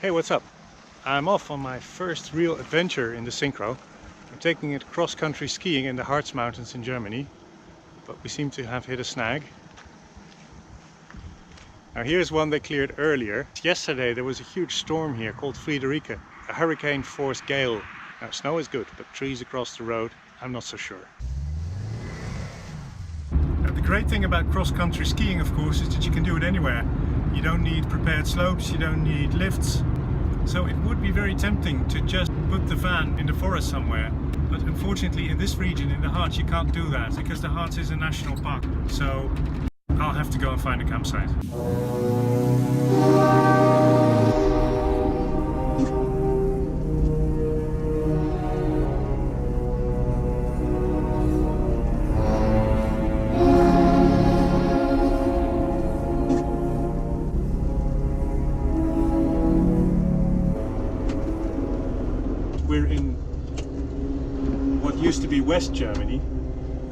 Hey, what's up? I'm off on my first real adventure in the synchro. I'm taking it cross-country skiing in the Harz mountains in Germany, but we seem to have hit a snag. Now here's one they cleared earlier. Yesterday there was a huge storm here called Friederike, a hurricane-force gale. Now snow is good, but trees across the road, I'm not so sure. Now, the great thing about cross-country skiing, of course, is that you can do it anywhere. You don't need prepared slopes, you don't need lifts. So it would be very tempting to just put the van in the forest somewhere. But unfortunately in this region, in the Harz, you can't do that because the Harz is a national park. So I'll have to go and find a campsite. We're in what used to be West Germany,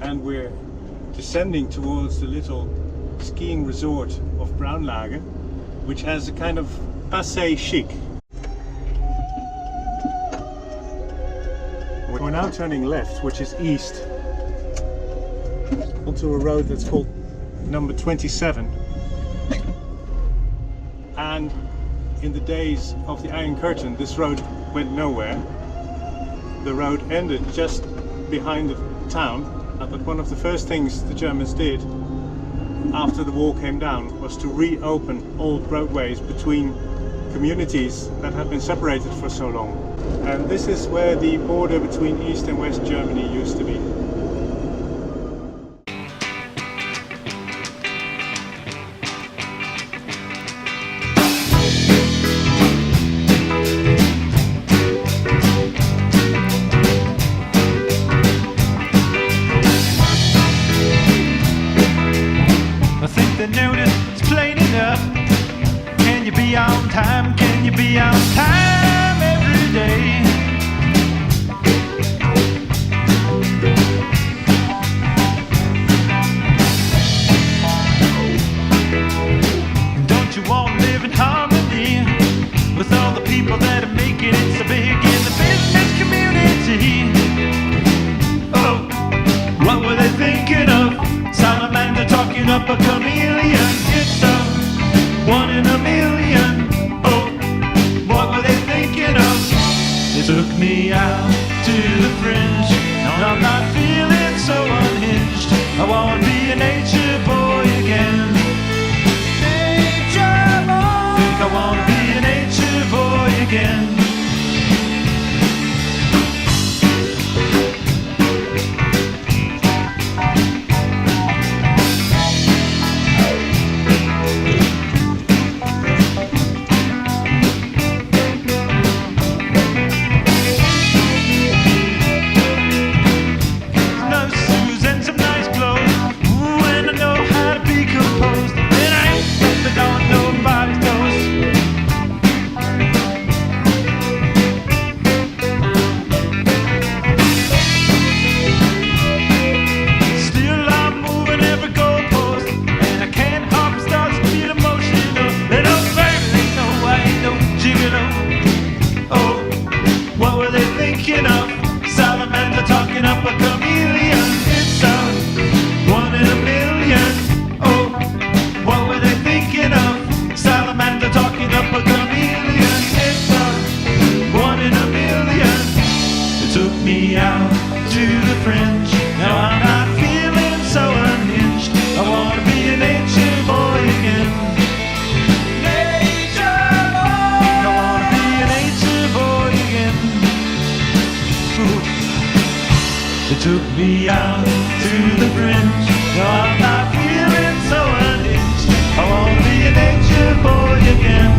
and we're descending towards the little skiing resort of Braunlage, which has a kind of passé chic. We're now turning left, which is east, onto a road that's called number 27. And in the days of the Iron Curtain, this road went nowhere. The road ended just behind the town, but one of the first things the Germans did after the wall came down was to reopen old roadways between communities that had been separated for so long. And this is where the border between East and West Germany used to be. On time, can you be on time every day? Don't you want to live in harmony with all the people that are making it so big in the business community? Oh, what were they thinking of? Salamander talking up a chameleon. It's a 1 in a million. Took me out to the fringe. No, I'm not feeling so unhinged. I wanna be a nature boy again. Nature boy. Think I wanna be a nature boy again. Took me out to the fringe. No, I'm not feeling so unhinged. I wanna be a nature boy again.